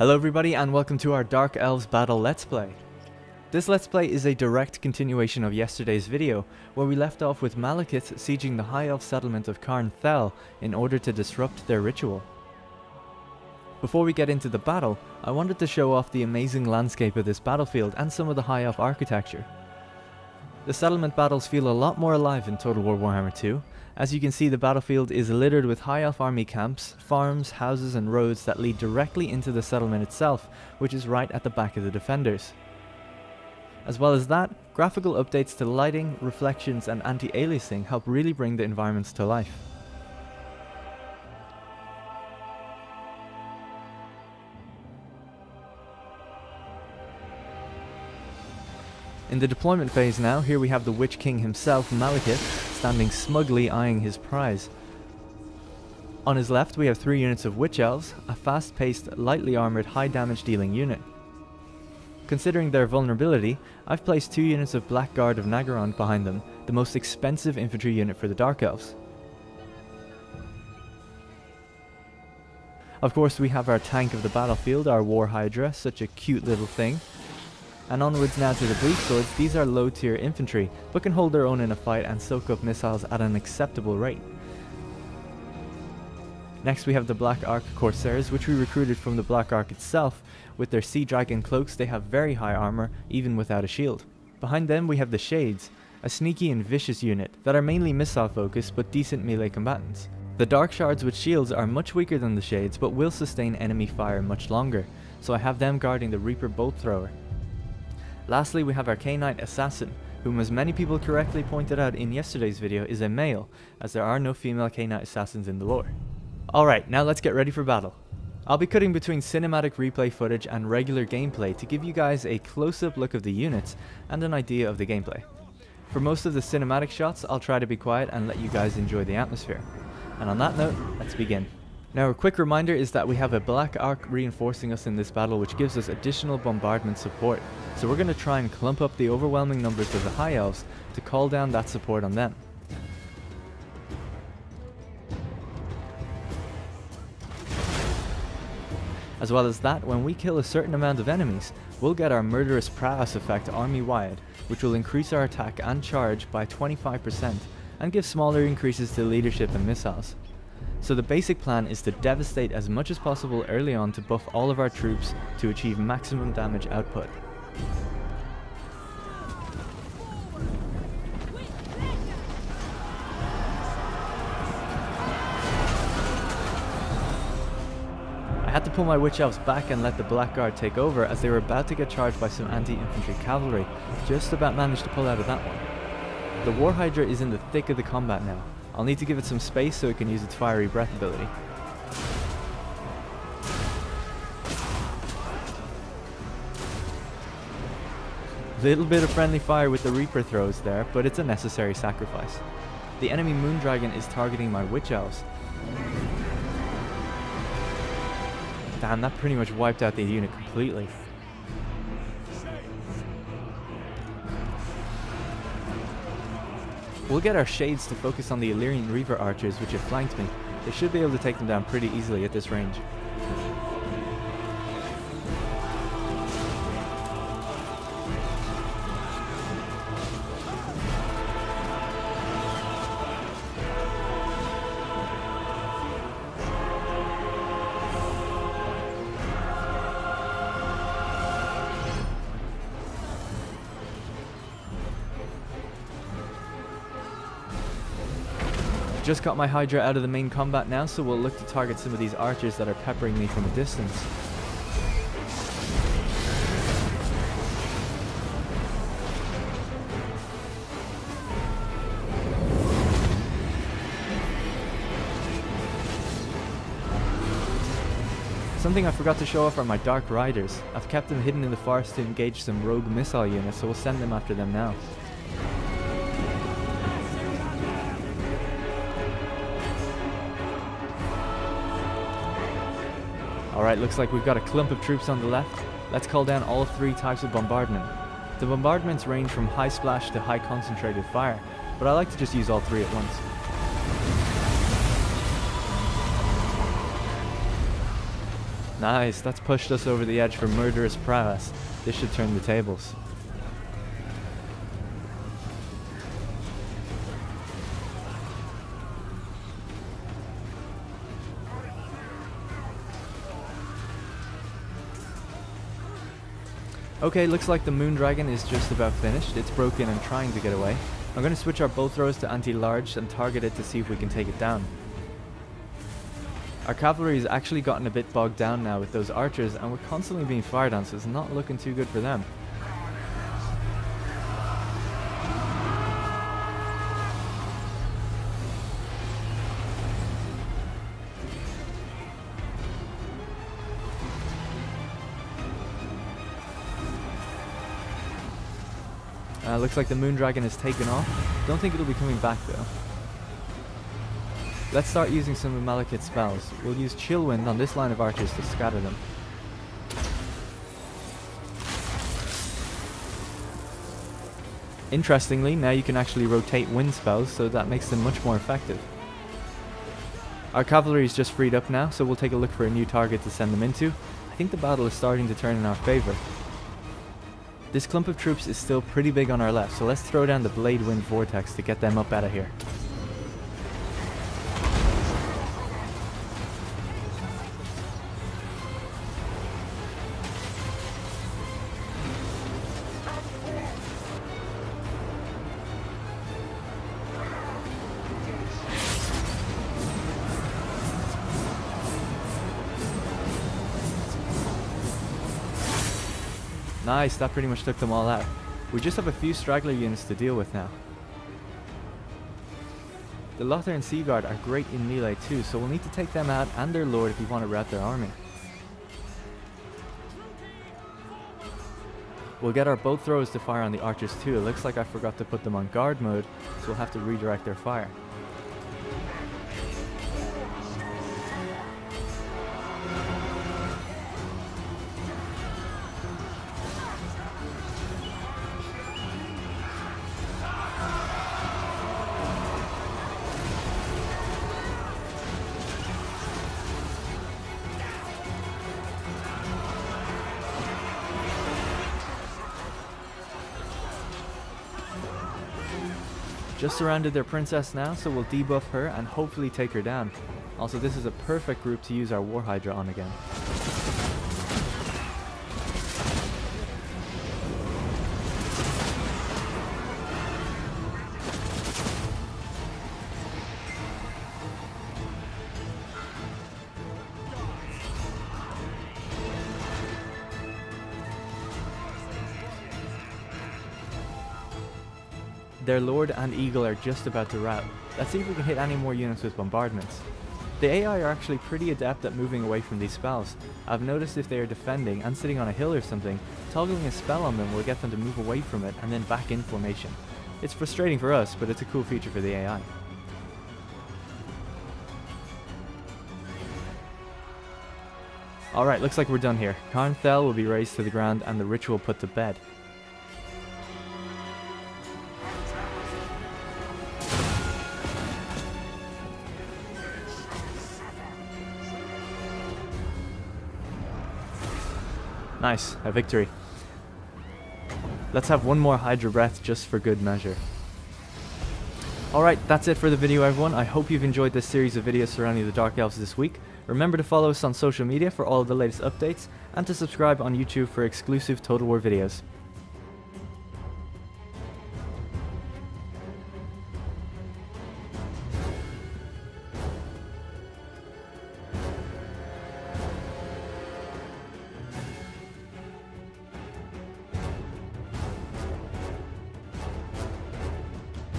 Hello everybody and welcome to our Dark Elves battle Let's Play. This Let's Play is a direct continuation of yesterday's video, where we left off with Malekith sieging the High Elf settlement of Carn Thel in order to disrupt their ritual. Before we get into the battle, I wanted to show off the amazing landscape of this battlefield and some of the High Elf architecture. The settlement battles feel a lot more alive in Total War Warhammer 2. As you can see, the battlefield is littered with High Elf army camps, farms, houses and roads that lead directly into the settlement itself, which is right at the back of the defenders. As well as that, graphical updates to lighting, reflections and anti-aliasing help really bring the environments to life. In the deployment phase now, here we have the Witch King himself, Malekith, standing smugly eyeing his prize. On his left we have 3 units of Witch Elves, a fast-paced, lightly armoured, high damage dealing unit. Considering their vulnerability, I've placed 2 units of Blackguard of Nagaron behind them, the most expensive infantry unit for the Dark Elves. Of course we have our tank of the battlefield, our War Hydra, such a cute little thing. And onwards now to the Bleak Swords. These are low tier infantry, but can hold their own in a fight and soak up missiles at an acceptable rate. Next we have the Black Ark Corsairs, which we recruited from the Black Ark itself. With their Sea Dragon cloaks they have very high armor, even without a shield. Behind them we have the Shades, a sneaky and vicious unit that are mainly missile focused but decent melee combatants. The Dark Shards with shields are much weaker than the Shades but will sustain enemy fire much longer, so I have them guarding the Reaper Bolt Thrower. Lastly we have our Knight Assassin, whom as many people correctly pointed out in yesterday's video is a male, as there are no female Knight Assassins in the lore. Alright, now let's get ready for battle. I'll be cutting between cinematic replay footage and regular gameplay to give you guys a close-up look of the units and an idea of the gameplay. For most of the cinematic shots I'll try to be quiet and let you guys enjoy the atmosphere. And on that note, let's begin. Now a quick reminder is that we have a Black Ark reinforcing us in this battle, which gives us additional bombardment support, so we're going to try and clump up the overwhelming numbers of the High Elves to call down that support on them. As well as that, when we kill a certain amount of enemies, we'll get our Murderous Prowess effect army-wide, which will increase our attack and charge by 25% and give smaller increases to leadership and missiles. So the basic plan is to devastate as much as possible early on to buff all of our troops to achieve maximum damage output. I had to pull my Witch Elves back and let the Blackguard take over, as they were about to get charged by some anti-infantry cavalry. Just about managed to pull out of that one. The War Hydra is in the thick of the combat now. I'll need to give it some space so it can use its fiery breath ability. Little bit of friendly fire with the Reaper throws there, but it's a necessary sacrifice. The enemy Moondragon is targeting my Witch Elves. Damn, that pretty much wiped out the unit completely. We'll get our Shades to focus on the Illyrian Reaver archers which have flanked me. They should be able to take them down pretty easily at this range. Just got my Hydra out of the main combat now, so we'll look to target some of these archers that are peppering me from a distance. Something I forgot to show off are my Dark Riders. I've kept them hidden in the forest to engage some rogue missile units, so we'll send them after them now. Alright, looks like we've got a clump of troops on the left. Let's call down all 3 types of bombardment. The bombardments range from high splash to high concentrated fire, but I like to just use all 3 at once. Nice, that's pushed us over the edge for Murderous Prowess. This should turn the tables. Okay, looks like the Moon Dragon is just about finished. It's broken and trying to get away. I'm going to switch our bow throws to anti-large and target it to see if we can take it down. Our cavalry has actually gotten a bit bogged down now with those archers, and we're constantly being fired on, so it's not looking too good for them. Looks like the Moon Dragon has taken off. Don't think it'll be coming back though. Let's start using some of Malekith's spells. We'll use Chill Wind on this line of archers to scatter them. Interestingly, now you can actually rotate wind spells, so that makes them much more effective. Our cavalry is just freed up now, so we'll take a look for a new target to send them into. I think the battle is starting to turn in our favour. This clump of troops is still pretty big on our left, so let's throw down the Blade Wind Vortex to get them up out of here. Nice, that pretty much took them all out. We just have a few straggler units to deal with now. The Lothar and Seaguard are great in melee too, so we'll need to take them out and their lord if we want to rout their army. We'll get our bow throws to fire on the archers too. It looks like I forgot to put them on guard mode, so we'll have to redirect their fire. Just surrounded their princess now, so we'll debuff her and hopefully take her down. Also, this is a perfect group to use our War Hydra on again. Their Lord and Eagle are just about to rout. Let's see if we can hit any more units with bombardments. The AI are actually pretty adept at moving away from these spells. I've noticed if they are defending and sitting on a hill or something, toggling a spell on them will get them to move away from it and then back in formation. It's frustrating for us, but it's a cool feature for the AI. Alright, looks like we're done here. Karnthel will be razed to the ground and the ritual put to bed. Nice, a victory. Let's have one more Hydra breath just for good measure. Alright, that's it for the video everyone. I hope you've enjoyed this series of videos surrounding the Dark Elves this week. Remember to follow us on social media for all of the latest updates, and to subscribe on YouTube for exclusive Total War videos.